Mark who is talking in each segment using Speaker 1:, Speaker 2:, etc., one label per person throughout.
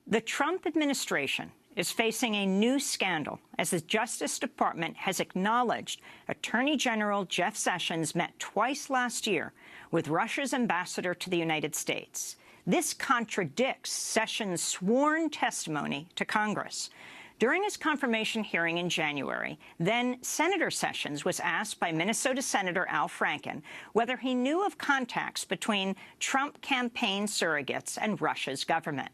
Speaker 1: The Trump administration is facing a new scandal as the Justice Department has acknowledged Attorney General Jeff Sessions met twice last year with Russia's ambassador to the United States. This contradicts Sessions' sworn testimony to Congress. During his confirmation hearing in January, then Senator Sessions was asked by Minnesota Senator Al Franken whether he knew of contacts between Trump campaign surrogates and Russia's government.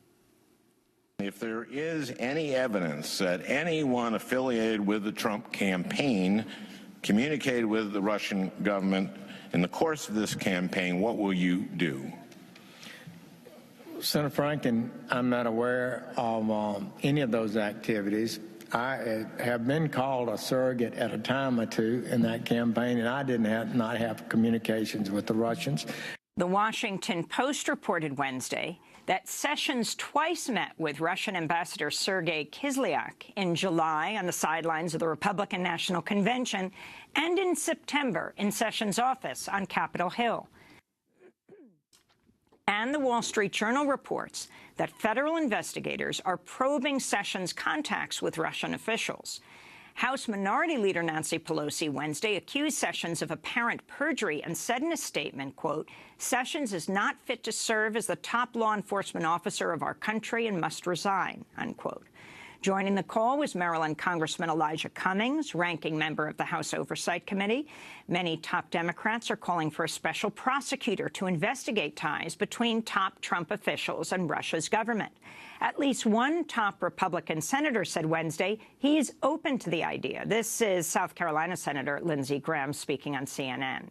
Speaker 2: If there is any evidence that anyone affiliated with the Trump campaign communicated with the Russian government in the course of this campaign, what will you do?
Speaker 3: Senator Franken, I'm not aware of any of those activities. I have been called a surrogate at a time or two in that campaign, and I did not have communications with the Russians.
Speaker 1: The Washington Post reported Wednesday that Sessions twice met with Russian Ambassador Sergei Kislyak in July on the sidelines of the Republican National Convention and in September in Sessions' office on Capitol Hill. And the Wall Street Journal reports that federal investigators are probing Sessions' contacts with Russian officials. House Minority Leader Nancy Pelosi Wednesday accused Sessions of apparent perjury and said in a statement, quote, "Sessions is not fit to serve as the top law enforcement officer of our country and must resign," unquote. Joining the call was Maryland Congressman Elijah Cummings, ranking member of the House Oversight Committee. Many top Democrats are calling for a special prosecutor to investigate ties between top Trump officials and Russia's government. At least one top Republican senator said Wednesday he is open to the idea. This is South Carolina Senator Lindsey Graham speaking on CNN.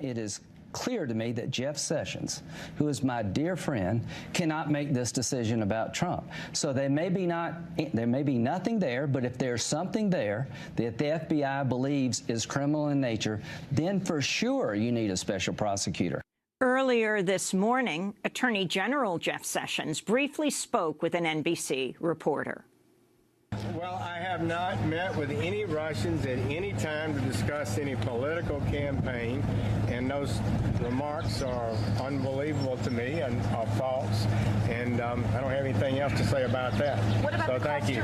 Speaker 4: It is clear to me that Jeff Sessions, who is my dear friend, cannot make this decision about Trump. So there may be nothing there, but if there's something there that the FBI believes is criminal in nature, then for sure you need a special prosecutor.
Speaker 1: Earlier this morning, Attorney General Jeff Sessions briefly spoke with an NBC reporter.
Speaker 3: Well, I have not met with any Russians at any time to discuss any political campaign, and those remarks are unbelievable to me and are false, and I don't have anything else to say about that. So thank you.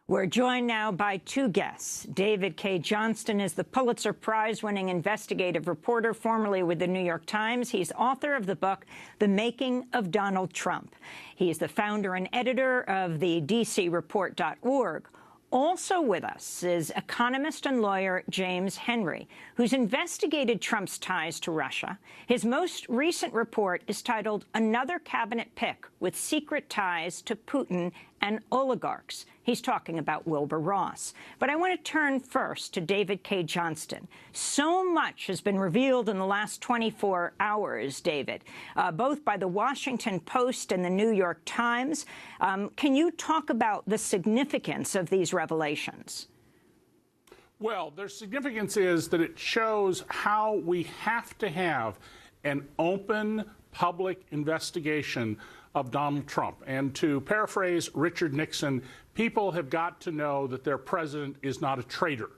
Speaker 1: We're joined now by two guests. David Cay Johnston is the Pulitzer Prize-winning investigative reporter, formerly with the New York Times. He's author of the book, The Making of Donald Trump. He is the founder and editor of the DCReport.org. Also with us is economist and lawyer James Henry, who's investigated Trump's ties to Russia. His most recent report is titled Another Cabinet Pick with Secret Ties to Putin and Oligarchs. He's talking about Wilbur Ross. But I want to turn first to David Cay Johnston. So much has been revealed in the last 24 hours, David, both by the Washington Post and the New York Times. Can you talk about the significance of these revelations?
Speaker 5: Well, their significance is that it shows how we have to have an open public investigation of Donald Trump. And to paraphrase Richard Nixon, people have got to know that their president is not a traitor.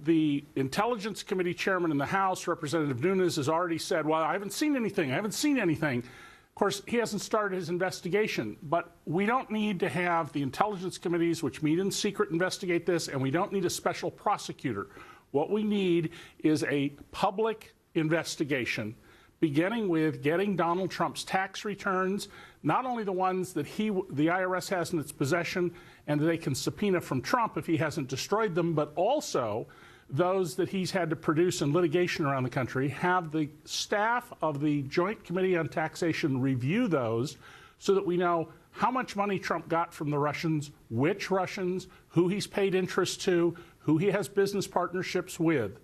Speaker 5: The Intelligence Committee chairman in the House, Representative Nunes, has already said, well, I haven't seen anything. I haven't seen anything. Of course, he hasn't started his investigation, but we don't need to have the intelligence committees, which meet in secret, investigate this, and we don't need a special prosecutor. What we need is a public investigation, beginning with getting Donald Trump's tax returns, not only the ones that the IRS has in its possession and they can subpoena from Trump if he hasn't destroyed them, but also those that he's had to produce in litigation around the country, have the staff of the Joint Committee on Taxation review those so that we know how much money Trump got from the Russians, which Russians, who he's paid interest to, who he has business partnerships with.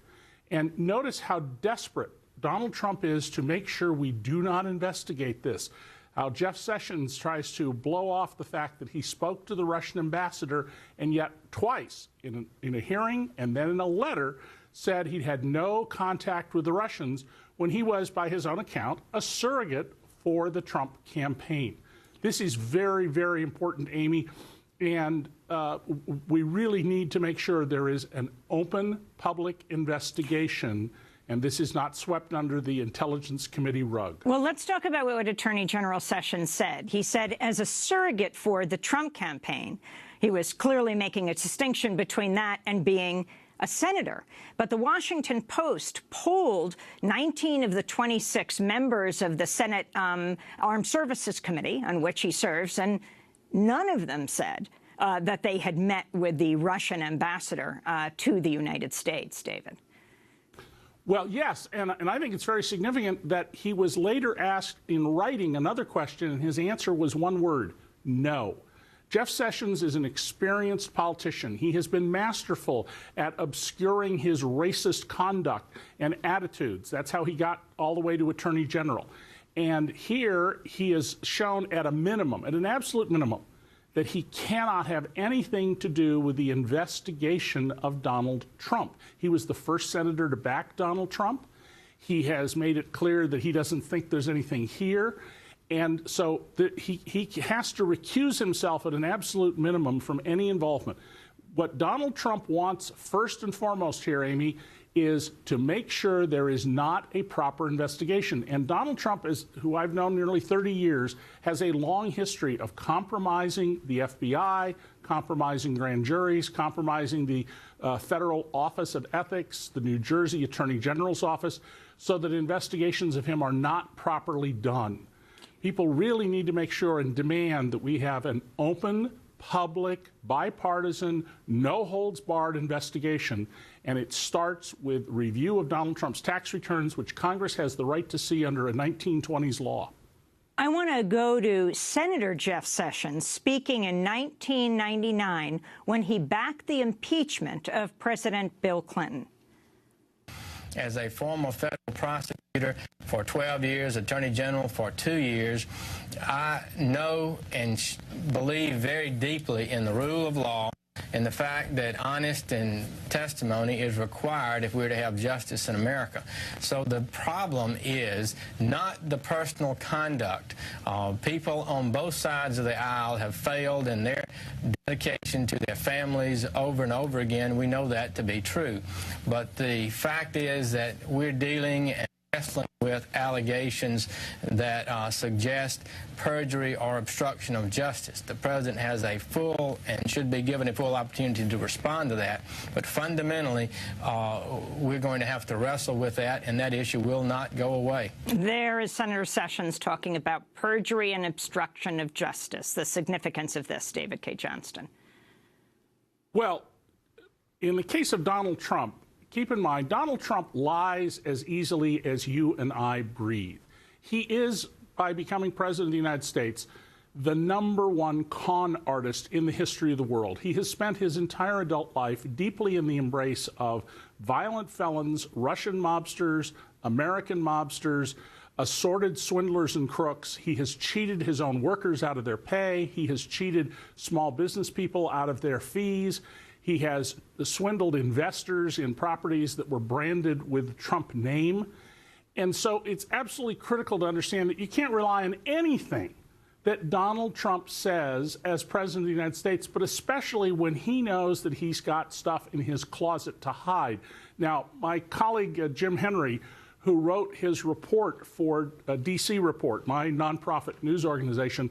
Speaker 5: And notice how desperate Donald Trump is to make sure we do not investigate this. How Jeff Sessions tries to blow off the fact that he spoke to the Russian ambassador and yet twice in a hearing and then in a letter said he had no contact with the Russians when he was, by his own account, a surrogate for the Trump campaign. This is very, very important, Amy, and we really need to make sure there is an open public investigation and this is not swept under the Intelligence Committee rug.
Speaker 1: Well, let's talk about what Attorney General Sessions said. He said, as a surrogate for the Trump campaign, he was clearly making a distinction between that and being a senator. But the Washington Post polled 19 of the 26 members of the Senate Armed Services Committee, on which he serves, and none of them said that they had met with the Russian ambassador to the United States, David.
Speaker 5: Well, yes, and I think it's very significant that he was later asked in writing another question, and his answer was one word: no. Jeff Sessions is an experienced politician. He has been masterful at obscuring his racist conduct and attitudes. That's how he got all the way to Attorney General. And here he has shown at a minimum, at an absolute minimum, that he cannot have anything to do with the investigation of Donald Trump. He was the first senator to back Donald Trump. He has made it clear that he doesn't think there's anything here. And so he has to recuse himself at an absolute minimum from any involvement. What Donald Trump wants first and foremost here, Amy, is to make sure there is not a proper investigation. And Donald Trump, who I've known nearly 30 years, has a long history of compromising the FBI, compromising grand juries, compromising the Federal Office of Ethics, the New Jersey Attorney General's office, so that investigations of him are not properly done. People really need to make sure and demand that we have an open, public, bipartisan, no-holds-barred investigation, and it starts with review of Donald Trump's tax returns, which Congress has the right to see under a 1920s law.
Speaker 1: I want to go to Senator Jeff Sessions speaking in 1999 when he backed the impeachment of President Bill Clinton.
Speaker 6: As a former federal prosecutor for 12 years, attorney general for 2 years, I know and believe very deeply in the rule of law and the fact that honest and testimony is required if we're to have justice in America. So the problem is not the personal conduct. People on both sides of the aisle have failed in their dedication to their families over and over again. We know that to be true. But the fact is that we're dealing and wrestling with allegations that suggest perjury or obstruction of justice. The president has a full and should be given a full opportunity to respond to that. But fundamentally, we're going to have to wrestle with that, and that issue will not go away.
Speaker 1: There is Senator Sessions talking about perjury and obstruction of justice. The significance of this, David Cay Johnston.
Speaker 5: Well, in the case of Donald Trump, keep in mind, Donald Trump lies as easily as you and I breathe. He is, by becoming president of the United States, the #1 con artist in the history of the world. He has spent his entire adult life deeply in the embrace of violent felons, Russian mobsters, American mobsters, assorted swindlers and crooks. He has cheated his own workers out of their pay. He has cheated small business people out of their fees. He has swindled investors in properties that were branded with the Trump name. And so it's absolutely critical to understand that you can't rely on anything that Donald Trump says as president of the United States, but especially when he knows that he's got stuff in his closet to hide. Now, my colleague, Jim Henry, who wrote his report for DC Report, my nonprofit news organization,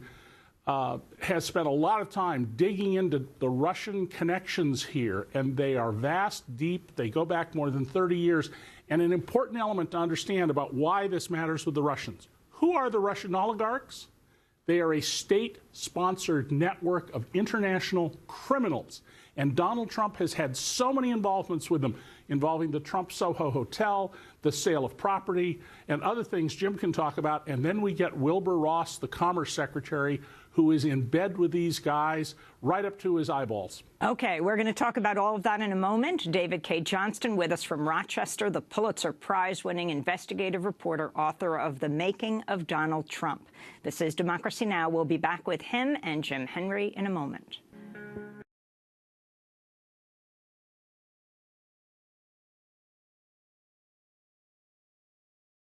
Speaker 5: has spent a lot of time digging into the Russian connections here, and they are vast, deep. They go back more than 30 years. And an important element to understand about why this matters with the Russians. Who are the Russian oligarchs? They are a state-sponsored network of international criminals. And Donald Trump has had so many involvements with them, involving the Trump Soho Hotel, the sale of property, and other things Jim can talk about. And then we get Wilbur Ross, the Commerce Secretary, who is in bed with these guys right up to his eyeballs.
Speaker 1: Okay, we're going to talk about all of that in a moment. David Cay Johnston with us from Rochester, the Pulitzer Prize-winning investigative reporter, author of The Making of Donald Trump. This is Democracy Now! We'll be back with him and Jim Henry in a moment.